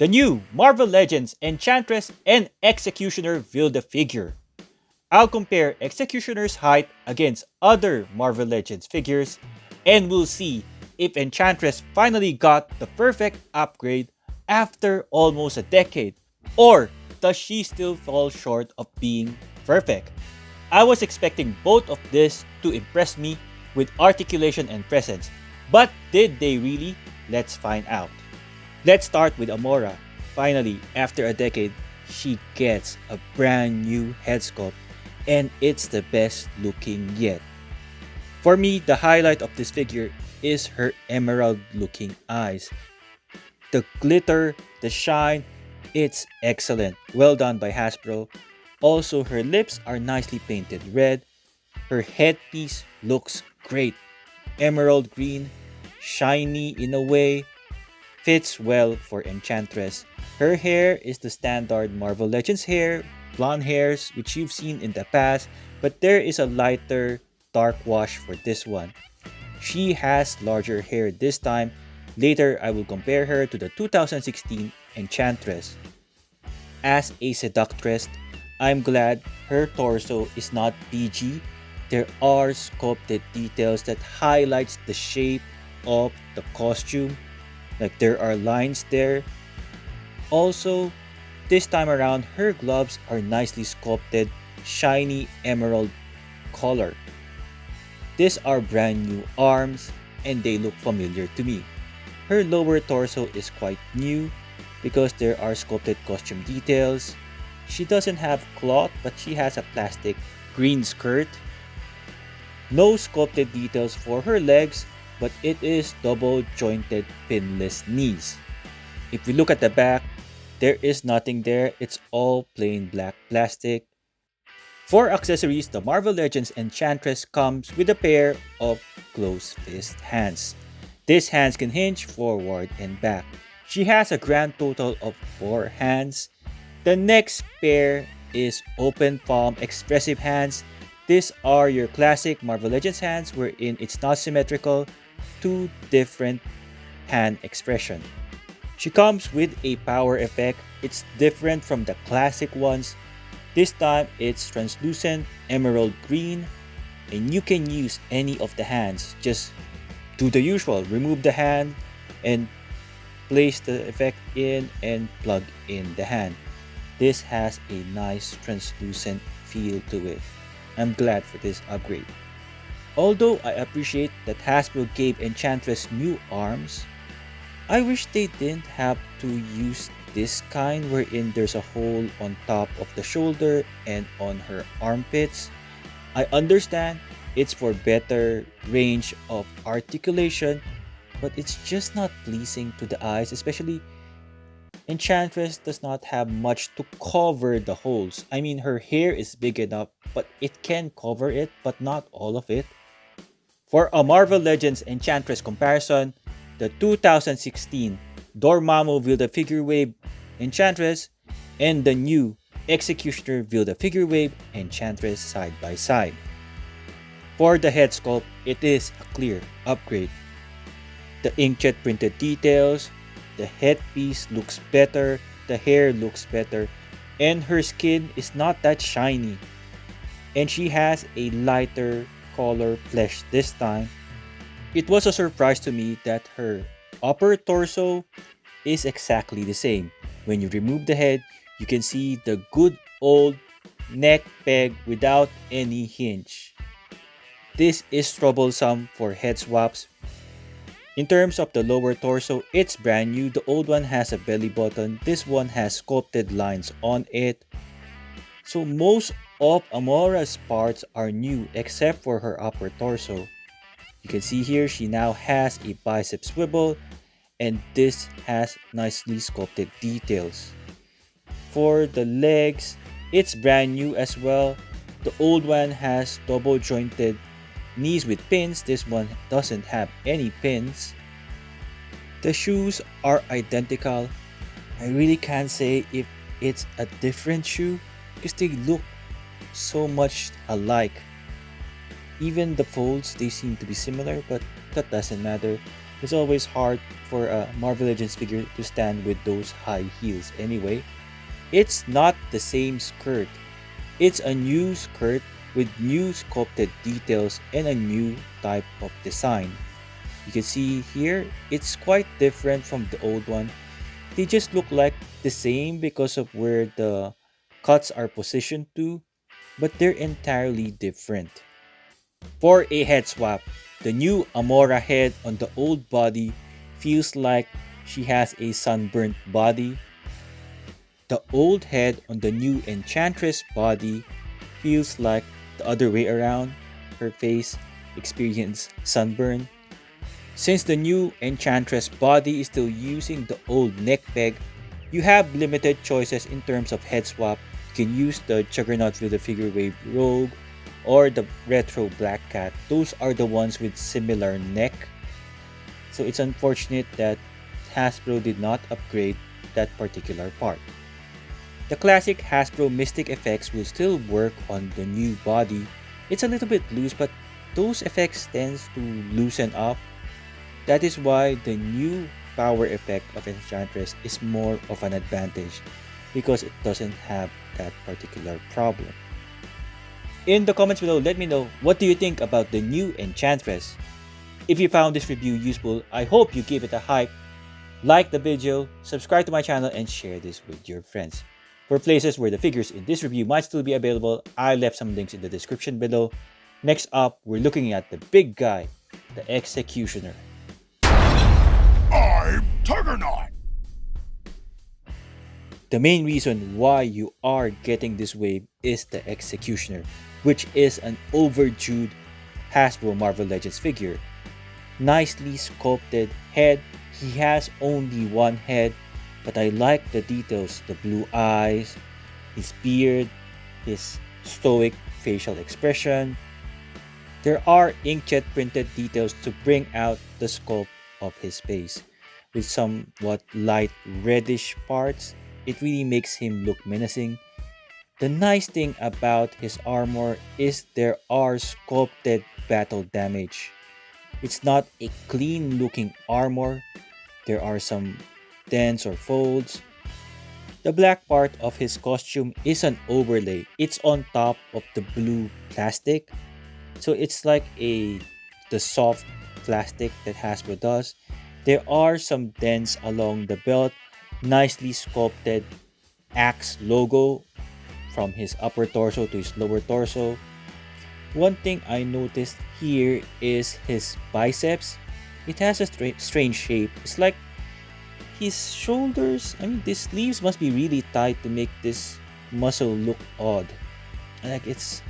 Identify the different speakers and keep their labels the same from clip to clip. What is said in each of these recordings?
Speaker 1: the new Marvel Legends Enchantress and Executioner Build-A-Figure. I'll compare Executioner's height against other Marvel Legends figures, and we'll see if Enchantress finally got the perfect upgrade after almost a decade, or does she still fall short of being perfect? I was expecting both of this to impress me with articulation and presence, but did they really? Let's find out. Let's start with Amora. Finally, after a decade, she gets a brand new head sculpt, and it's the best looking yet. For me, the highlight of this figure is her emerald looking eyes. The glitter, the shine, it's excellent. Well done by Hasbro. Also, her lips are nicely painted red. Her headpiece looks great. Emerald green, shiny in a way, fits well for Enchantress. Her hair is the standard Marvel Legends hair, blonde hairs which you've seen in the past, but there is a lighter dark wash for this one. She has larger hair this time. Later, I will compare her to the 2016 Enchantress. As a seductress, I'm glad her torso is not PG. There are sculpted details that highlights the shape of the costume. Like there are lines there. Also, this time around, her gloves are nicely sculpted, shiny emerald color. These are brand new arms and they look familiar to me. Her lower torso is quite new because there are sculpted costume details. She doesn't have cloth but she has a plastic green skirt. No sculpted details for her legs, but it is double jointed pinless knees. If we look at the back, there is nothing there. It's all plain black plastic. For accessories, the Marvel Legends Enchantress comes with a pair of closed fist hands. These hands can hinge forward and back. She has a grand total of 4 hands. The next pair is open palm expressive hands. These are your classic Marvel Legends hands wherein it's not symmetrical, 2 different hand expression. She comes with a power effect. It's different from the classic ones. This time it's translucent emerald green and you can use any of the hands. Just do the usual, remove the hand and place the effect in and plug in the hand. This has a nice translucent feel to it. I'm glad for this upgrade. Although I appreciate that Hasbro gave Enchantress new arms, I wish they didn't have to use this kind wherein there's a hole on top of the shoulder and on her armpits. I understand it's for better range of articulation, but it's just not pleasing to the eyes, especially Enchantress does not have much to cover the holes. I mean, her hair is big enough, but it can cover it, but not all of it. For a Marvel Legends Enchantress comparison, the 2016 Dormammu Build-A-Figure Wave Enchantress and the new Executioner Build-A-Figure Wave Enchantress side by side. For the head sculpt, it is a clear upgrade. The inkjet printed details, the headpiece looks better, the hair looks better, and her skin is not that shiny. And she has a lighter color flesh this time. It was a surprise to me that her upper torso is exactly the same. When you remove the head, you can see the good old neck peg without any hinge. This is troublesome for head swaps. In terms of the lower torso, it's brand new. The old one has a belly button. This one has sculpted lines on it. So most of Amora's parts are new except for her upper torso. You can see here she now has a bicep swivel and this has nicely sculpted details. For the legs, it's brand new as well. The old one has double jointed knees with pins. This one doesn't have any pins. The shoes are identical. I really can't say if it's a different shoe because they look so much alike. Even the folds, they seem to be similar, but that doesn't matter. It's always hard for a Marvel Legends figure to stand with those high heels anyway. It's not the same skirt. It's a new skirt with new sculpted details and a new type of design. You can see here, it's quite different from the old one. They just look like the same because of where the cuts are positioned to, but they're entirely different. For a head swap, the new Amora head on the old body feels like she has a sunburnt body. The old head on the new Enchantress body feels like the other way around. Her face experienced sunburn. Since the new Enchantress body is still using the old neck peg, you have limited choices in terms of head swap. You can use the Juggernaut with the figure wave rogue or the retro black cat. Those are the ones with similar neck. So it's unfortunate that Hasbro did not upgrade that particular part. The classic Hasbro Mystic effects will still work on the new body. It's a little bit loose, but those effects tends to loosen up. That is why the new power effect of Enchantress is more of an advantage because it doesn't have that particular problem. In the comments below, let me know what do you think about the new Enchantress. If you found this review useful, I hope you give it a hype, like the video, subscribe to my channel, and share this with your friends. For places where the figures in this review might still be available, I left some links in the description below. Next up, we're looking at the big guy, the Executioner.
Speaker 2: I'm Juggernaut!
Speaker 1: The main reason why you are getting this wave is the Executioner, which is an overdue Hasbro Marvel Legends figure. Nicely sculpted head. He has only one head, but I like the details, the blue eyes, his beard, his stoic facial expression. There are inkjet printed details to bring out the sculpt of his face. With somewhat light reddish parts, it really makes him look menacing. The nice thing about his armor is there are sculpted battle damage. It's not a clean looking armor. There are some dents or folds. The black part of his costume is an overlay. It's on top of the blue plastic. So it's like the soft plastic that Hasbro does. There are some dents along the belt, nicely sculpted axe logo from his upper torso to his lower torso. One thing I noticed here is his biceps. It has a strange shape. It's like his shoulders, the sleeves must be really tight to make this muscle look odd. Like it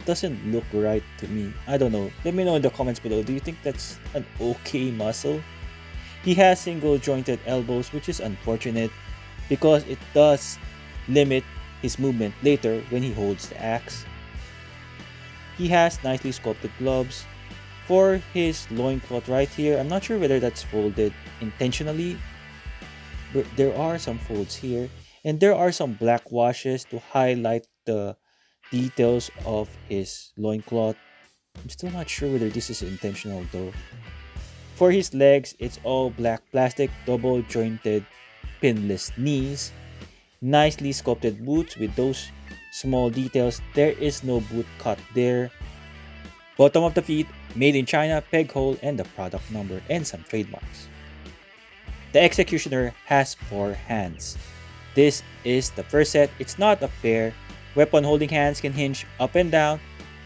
Speaker 1: doesn't look right to me. I don't know. Let me know in the comments below. Do you think that's an okay muscle? He has single jointed elbows, which is unfortunate because it does limit his movement later when he holds the axe. He has nicely sculpted gloves. For his loincloth right here, I'm not sure whether that's folded intentionally, but there are some folds here, and there are some black washes to highlight the details of his loincloth. I'm still not sure whether this is intentional though. For his legs, it's all black plastic, double jointed, pinless knees. Nicely sculpted boots with those small details. There is no boot cut there. Bottom of the feet, made in China, peg hole, and the product number, and some trademarks. The Executioner has 4 hands. This is the first set. It's not a pair. Weapon holding hands can hinge up and down,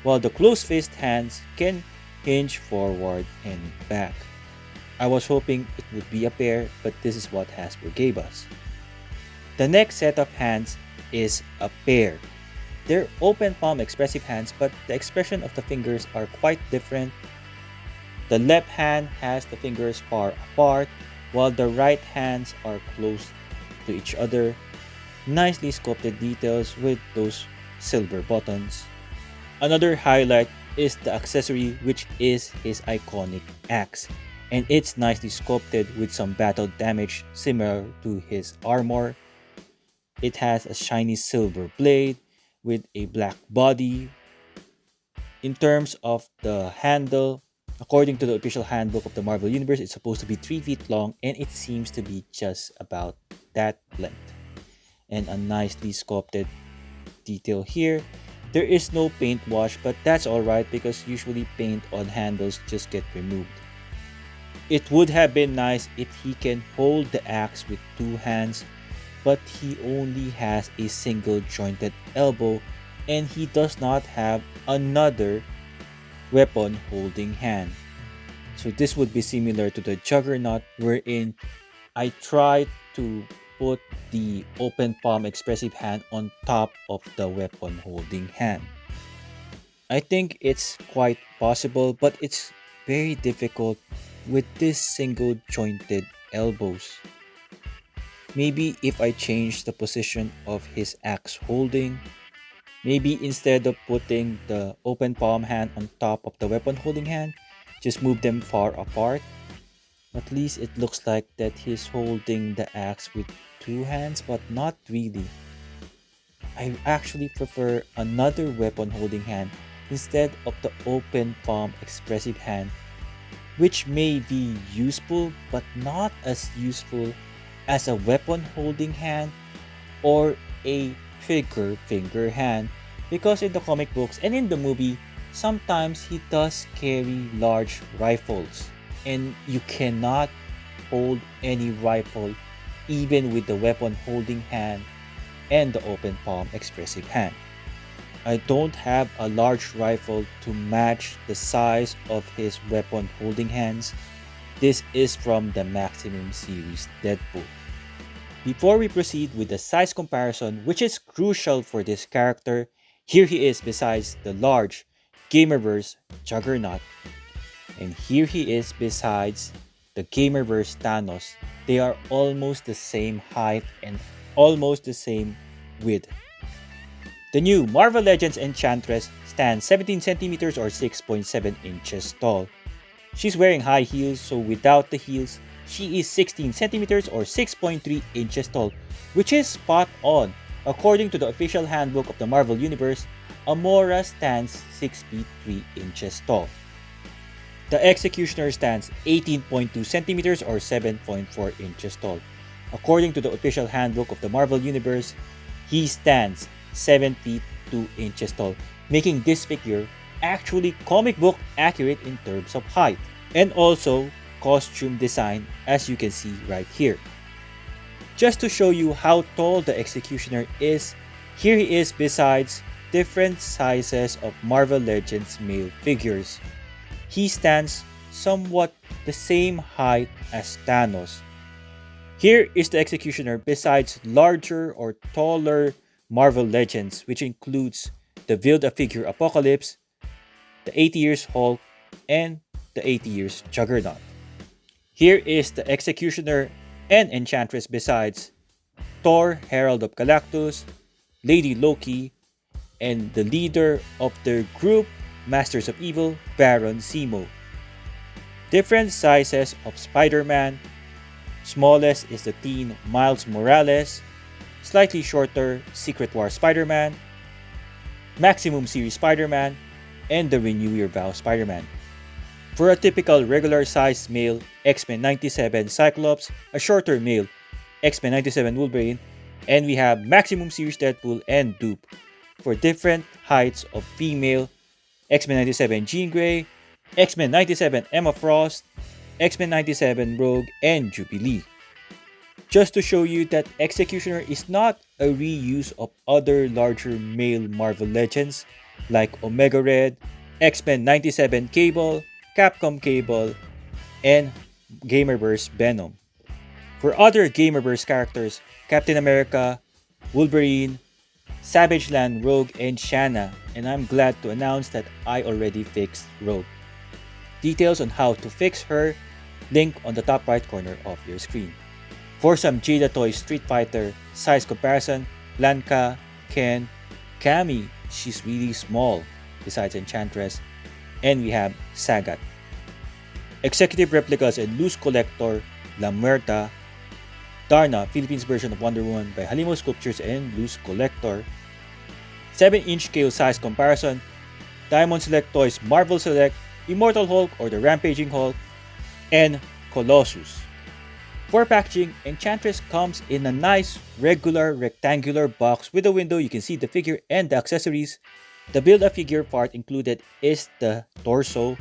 Speaker 1: while the closed fist hands can hinge forward and back. I was hoping it would be a pair, but this is what Hasbro gave us. The next set of hands is a pair. They're open palm expressive hands, but the expression of the fingers are quite different. The left hand has the fingers far apart, while the right hands are close to each other. Nicely sculpted details with those silver buttons. Another highlight is the accessory, which is his iconic axe, and it's nicely sculpted with some battle damage similar to his armor. It has a shiny silver blade with a black body. In terms of the handle, According to the official handbook of the Marvel Universe, it's supposed to be 3 feet long, and it seems to be just about that length. And a nicely sculpted detail here. There is no paint wash, but that's alright because usually paint on handles just get removed. It would have been nice if he can hold the axe with 2 hands, but he only has a single jointed elbow and he does not have another weapon holding hand. So this would be similar to the Juggernaut, wherein I tried to put the open palm expressive hand on top of the weapon holding hand. I think it's quite possible, but it's very difficult with this single jointed elbows. Maybe if I change the position of his axe holding, maybe instead of putting the open palm hand on top of the weapon holding hand, just move them far apart. At least it looks like that he's holding the axe with 2 hands, but not really. I actually prefer another weapon holding hand instead of the open palm expressive hand, which may be useful but not as useful as a weapon holding hand or a trigger finger hand, because in the comic books and in the movie, sometimes he does carry large rifles and you cannot hold any rifle even with the weapon holding hand and the open palm expressive hand. I don't have a large rifle to match the size of his weapon holding hands. This is from the Maximum Series Deadpool. Before we proceed with the size comparison, which is crucial for this character, here he is besides the large Gamerverse Juggernaut. And here he is besides the Gamerverse Thanos. They are almost the same height and almost the same width. The new Marvel Legends Enchantress stands 17 centimeters or 6.7 inches tall. She's wearing high heels, so without the heels, she is 16 centimeters or 6.3 inches tall, which is spot on. According to the official handbook of the Marvel Universe, Amora stands 6 feet 3 inches tall. The Executioner stands 18.2 centimeters or 7.4 inches tall. According to the official handbook of the Marvel Universe, he stands 7 feet 2 inches tall, making this figure actually comic book accurate in terms of height and also costume design, as you can see right here. Just to show you how tall the Executioner is, here he is besides different sizes of Marvel Legends male figures. He stands somewhat the same height as Thanos. Here is the Executioner besides larger or taller Marvel Legends, which includes the Build-A-Figure Apocalypse, the 80 Years Hulk, and the 80 Years Juggernaut. Here is the Executioner and Enchantress besides Thor, Herald of Galactus, Lady Loki, and the leader of their group, Masters of Evil, Baron Zemo. Different sizes of Spider-Man. Smallest is the teen Miles Morales, slightly shorter Secret War Spider-Man, Maximum Series Spider-Man, and the Renew Your Vow Spider-Man. For a typical regular sized male, X-Men 97 Cyclops, a shorter male, X-Men 97 Wolverine, and we have Maximum Series Deadpool and Dupe. For different heights of female, X-Men 97 Jean Grey, X-Men 97 Emma Frost, X-Men 97 Rogue, and Jubilee. Just to show you that Executioner is not a reuse of other larger male Marvel Legends like Omega Red, X-Men 97 Cable, Capcom Cable, and Gamerverse Venom. For other Gamerverse characters, Captain America, Wolverine, Savage Land Rogue, and Shanna, and I'm glad to announce that I already fixed Rogue. Details on how to fix her, link on the top right corner of your screen. For some Jada Toys Street Fighter size comparison, Blanka, Ken, Cammy, she's really small besides Enchantress, and we have Sagat. Executive replicas and loose collector, La Muerta, Darna, Philippines version of Wonder Woman by Halimo Sculptures and Loose Collector. 7-inch scale size comparison, Diamond Select Toys Marvel Select, Immortal Hulk or the Rampaging Hulk, and Colossus. For packaging, Enchantress comes in a nice regular rectangular box with a window. You can see the figure and the accessories. The Build-A-Figure part included is the torso.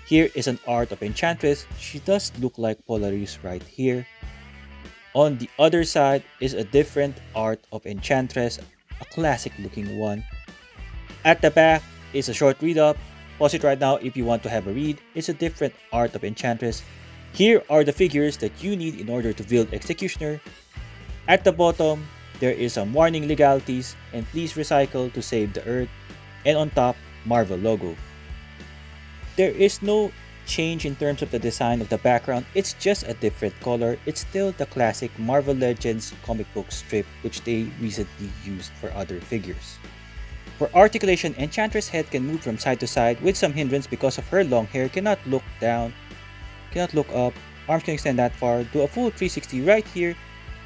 Speaker 1: Here is an art of Enchantress. She does look like Polaris right here. On the other side is a different art of Enchantress, a classic looking one. At the back is a short read-up. Pause it right now if you want to have a read. It's a different art of Enchantress. Here are the figures that you need in order to build Executioner. At the bottom, there is some warning legalities and please recycle to save the earth. And on top, Marvel logo. There is no change in terms of the design of the background, it's just a different color. It's still the classic Marvel Legends comic book strip which they recently used for other figures. For articulation, Enchantress' head can move from side to side with some hindrance because of her long hair, cannot look down, cannot look up, arms can extend that far, do a full 360 right here.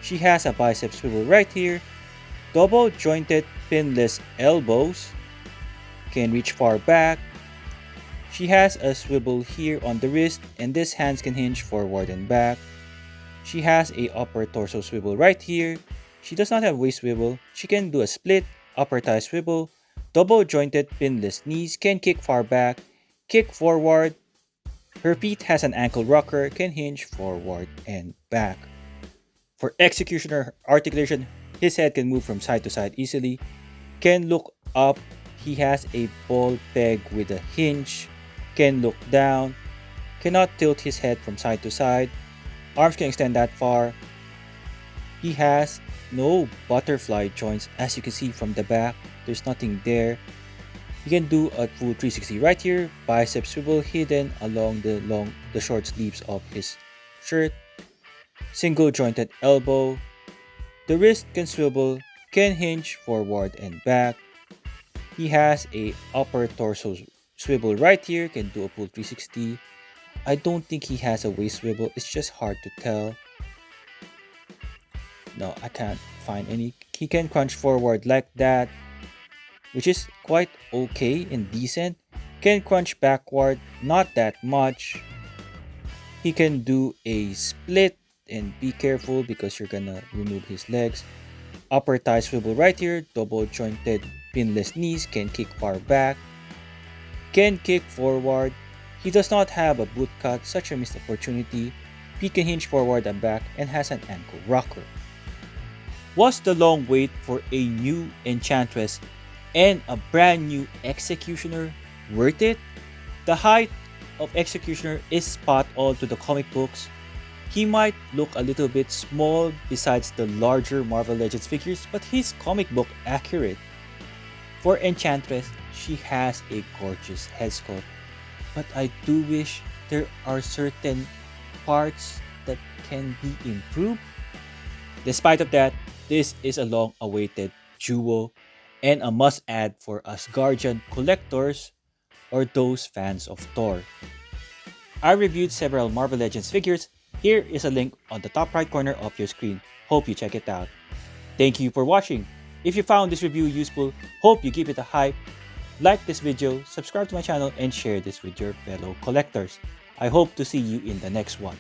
Speaker 1: She has a bicep swivel right here, double jointed pinless elbows, can reach far back. She has a swivel here on the wrist and these hands can hinge forward and back. She has a upper torso swivel right here. She does not have waist swivel. She can do a split, upper thigh swivel, double jointed pinless knees, can kick far back, kick forward. Her feet has an ankle rocker, can hinge forward and back. For Executioner articulation, his head can move from side to side easily, can look up. He has a ball peg with a hinge, can look down, cannot tilt his head from side to side, arms can extend that far. He has no butterfly joints as you can see from the back, there's nothing there. He can do a full 360 right here, bicep swivel hidden along the short sleeves of his shirt, single jointed elbow, the wrist can swivel, can hinge forward and back. He has a upper torso swivel right here, can do a full 360. I don't think he has a waist swivel, it's just hard to tell. No, I can't find any. He can crunch forward like that, which is quite okay and decent. Can crunch backward, not that much. He can do a split and be careful because you're gonna remove his legs. Upper thigh swivel right here, double jointed pinless knees, can kick far back, can kick forward. He does not have a boot cut, such a missed opportunity. He can hinge forward and back and has an ankle rocker. Was the long wait for a new Enchantress and a brand new Executioner worth it? The height of Executioner is spot on to the comic books. He might look a little bit small besides the larger Marvel Legends figures, but he's comic book accurate. For Enchantress, she has a gorgeous head sculpt, but I do wish there are certain parts that can be improved. Despite of that, this is a long-awaited duo and a must-add for Asgardian collectors or those fans of Thor. I reviewed several Marvel Legends figures. Here is a link on the top right corner of your screen. Hope you check it out. Thank you for watching. If you found this review useful, hope you give it a hype. Like this video, subscribe to my channel, and share this with your fellow collectors. I hope to see you in the next one.